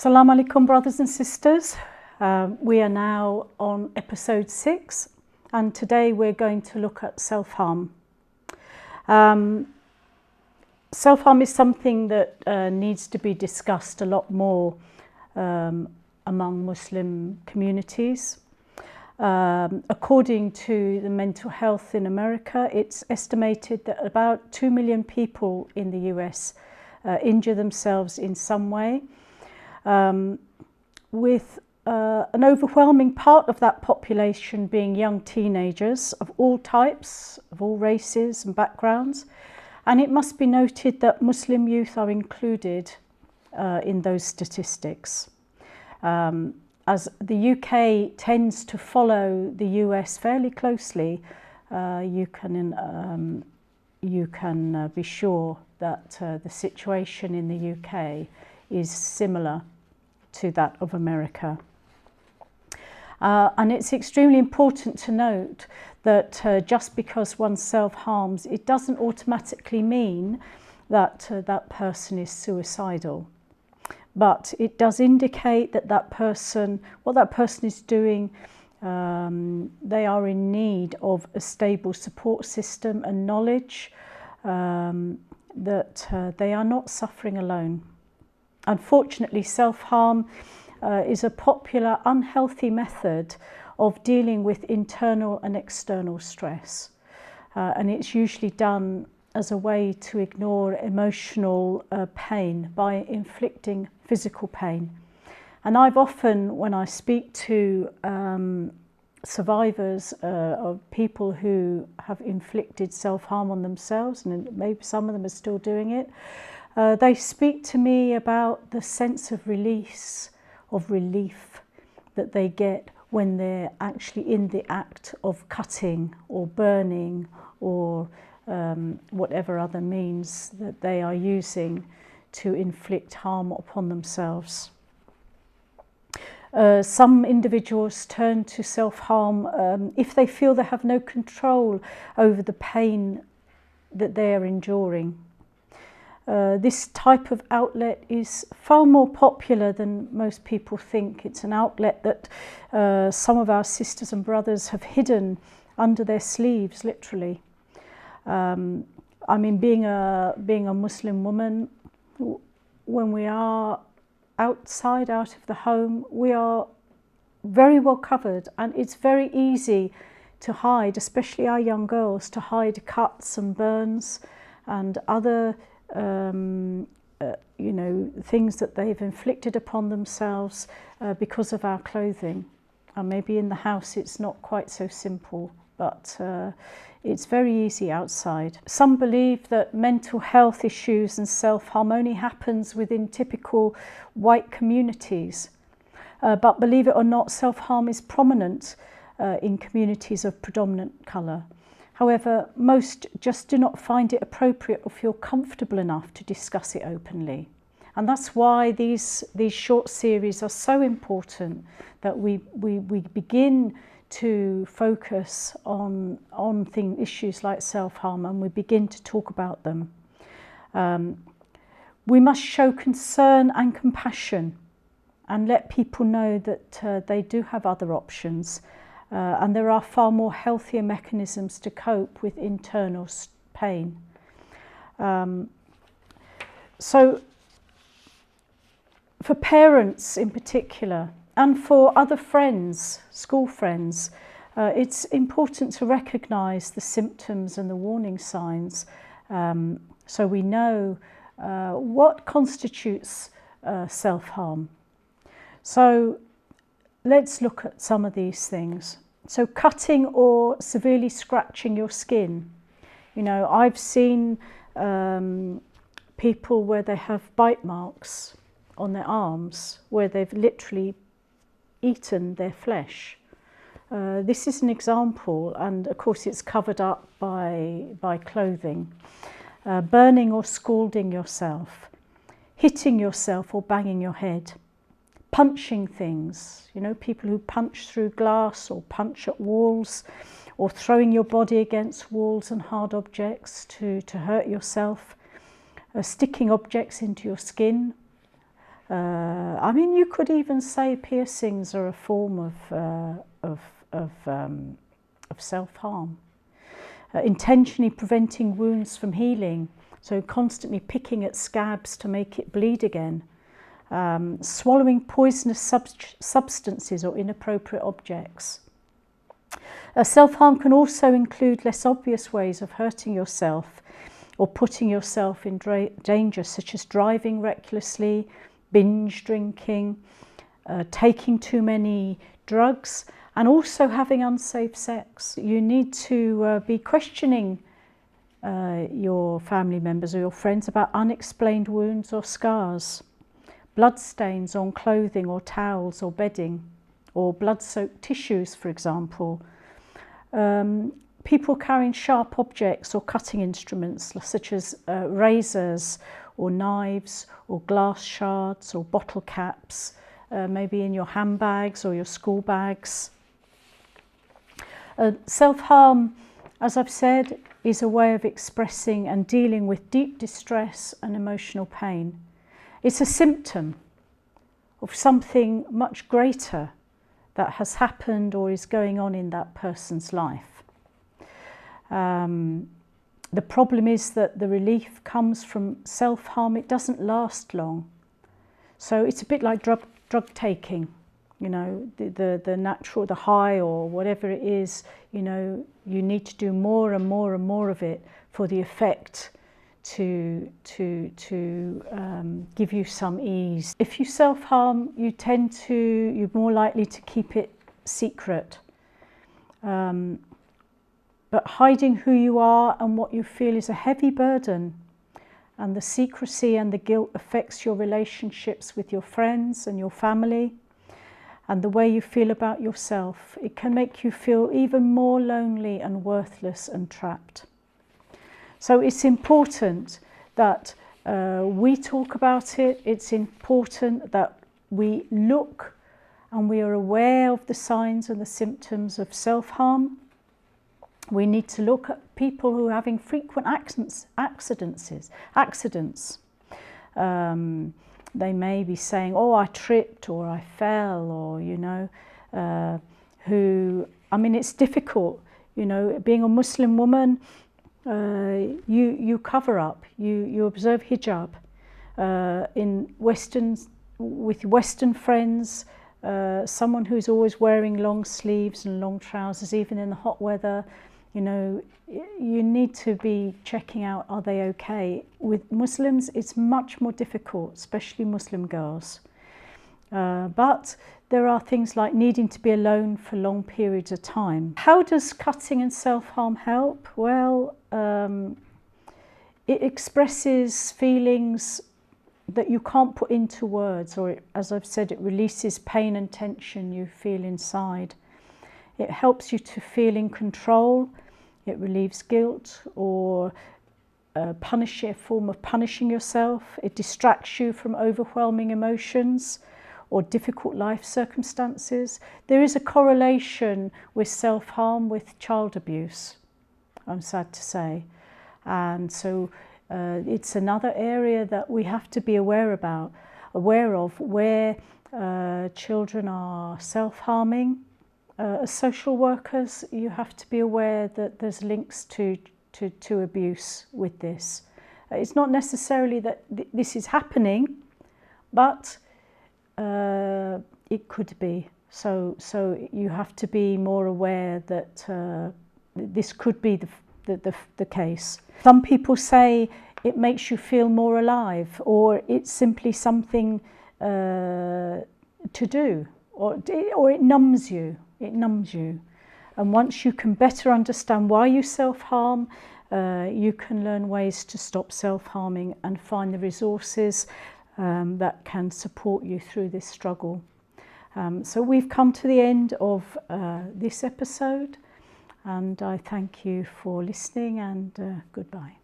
Assalamu alaikum, brothers and sisters. We are now on episode 6, and today we're going to look at self-harm. Self-harm is something that needs to be discussed a lot more among Muslim communities. According to the mental health in America, it's estimated that about 2 million people in the US injure themselves in some way, with an overwhelming part of that population being young teenagers of all types, of all races and backgrounds. And it must be noted that Muslim youth are included in those statistics. As the UK tends to follow the US fairly closely, you can be sure that the situation in the UK is similar to that of America. And it's extremely important to note that just because one self-harms, it doesn't automatically mean that that person is suicidal. But it does indicate that what that person is doing, they are in need of a stable support system and knowledge that they are not suffering alone. Unfortunately, self-harm is a popular, unhealthy method of dealing with internal and external stress. And it's usually done as a way to ignore emotional pain by inflicting physical pain. And I've often, when I speak to survivors of people who have inflicted self-harm on themselves, and maybe some of them are still doing it, they speak to me about the sense of release, of relief that they get when they're actually in the act of cutting or burning or whatever other means that they are using to inflict harm upon themselves. Some individuals turn to self-harm if they feel they have no control over the pain that they are enduring. This type of outlet is far more popular than most people think. It's an outlet that some of our sisters and brothers have hidden under their sleeves, literally. I mean, being a Muslim woman, when we are outside, out of the home, we are very well covered, and it's very easy to hide, especially our young girls, to hide cuts and burns and other things that they've inflicted upon themselves because of our clothing. And maybe in the house it's not quite so simple, but it's very easy outside. Some believe that mental health issues and self-harm only happens within typical white communities. But believe it or not, self-harm is prominent in communities of predominant colour. However, most just do not find it appropriate or feel comfortable enough to discuss it openly. And that's why these short series are so important, that we begin to focus on issues like self-harm, and we begin to talk about them. We must show concern and compassion and let people know that they do have other options, and there are far more healthier mechanisms to cope with internal pain. So for parents in particular, and for other friends, school friends, it's important to recognise the symptoms and the warning signs, so we know what constitutes self-harm. So let's look at some of these things. So cutting or severely scratching your skin. You know, I've seen people where they have bite marks on their arms, where they've literally eaten their flesh. This is an example, and of course it's covered up by clothing. Burning or scalding yourself, hitting yourself or banging your head, punching things, you know, people who punch through glass or punch at walls, or throwing your body against walls and hard objects to hurt yourself, sticking objects into your skin, I mean, you could even say piercings are a form of self-harm. Intentionally preventing wounds from healing, so constantly picking at scabs to make it bleed again. Swallowing poisonous substances or inappropriate objects. Self-harm can also include less obvious ways of hurting yourself or putting yourself in danger, such as driving recklessly, binge drinking, taking too many drugs, and also having unsafe sex. You need to be questioning your family members or your friends about unexplained wounds or scars, bloodstains on clothing or towels or bedding, or blood-soaked tissues, for example. People carrying sharp objects or cutting instruments such as razors or knives or glass shards or bottle caps, maybe in your handbags or your school bags. Self-harm, as I've said, is a way of expressing and dealing with deep distress and emotional pain. It's a symptom of something much greater that has happened or is going on in that person's life. The problem is that the relief comes from self-harm. It doesn't last long. So it's a bit like drug taking, you know, the natural, the high or whatever it is, you know, you need to do more and more and more of it for the effect to give you some ease. If you self-harm, you're more likely to keep it secret. But hiding who you are and what you feel is a heavy burden, and the secrecy and the guilt affects your relationships with your friends and your family and the way you feel about yourself. It can make you feel even more lonely and worthless and trapped. So it's important that we talk about it. It's important that we look and we are aware of the signs and the symptoms of self-harm. We need to look at people who are having frequent accidents. They may be saying, oh, I tripped or I fell, or, you know, I mean, it's difficult, you know, being a Muslim woman, you cover up, you observe hijab. With Western friends, someone who's always wearing long sleeves and long trousers, even in the hot weather, you know, you need to be checking out, are they okay? With Muslims, it's much more difficult, especially Muslim girls. But there are things like needing to be alone for long periods of time. How does cutting and self-harm help? Well, it expresses feelings that you can't put into words, or as I've said, it releases pain and tension you feel inside. It helps you to feel in control. It relieves guilt or a form of punishing yourself. It distracts you from overwhelming emotions or difficult life circumstances. There is a correlation with self-harm with child abuse, I'm sad to say. And so it's another area that we have to be aware of, where children are self-harming. As social workers, you have to be aware that there's links to abuse with this. It's not necessarily that this is happening, but it could be. So you have to be more aware that this could be the case. Some people say it makes you feel more alive, or it's simply something to do, or it numbs you. It numbs you. And once you can better understand why you self-harm, you can learn ways to stop self-harming and find the resources that can support you through this struggle. So we've come to the end of this episode, and I thank you for listening, and goodbye.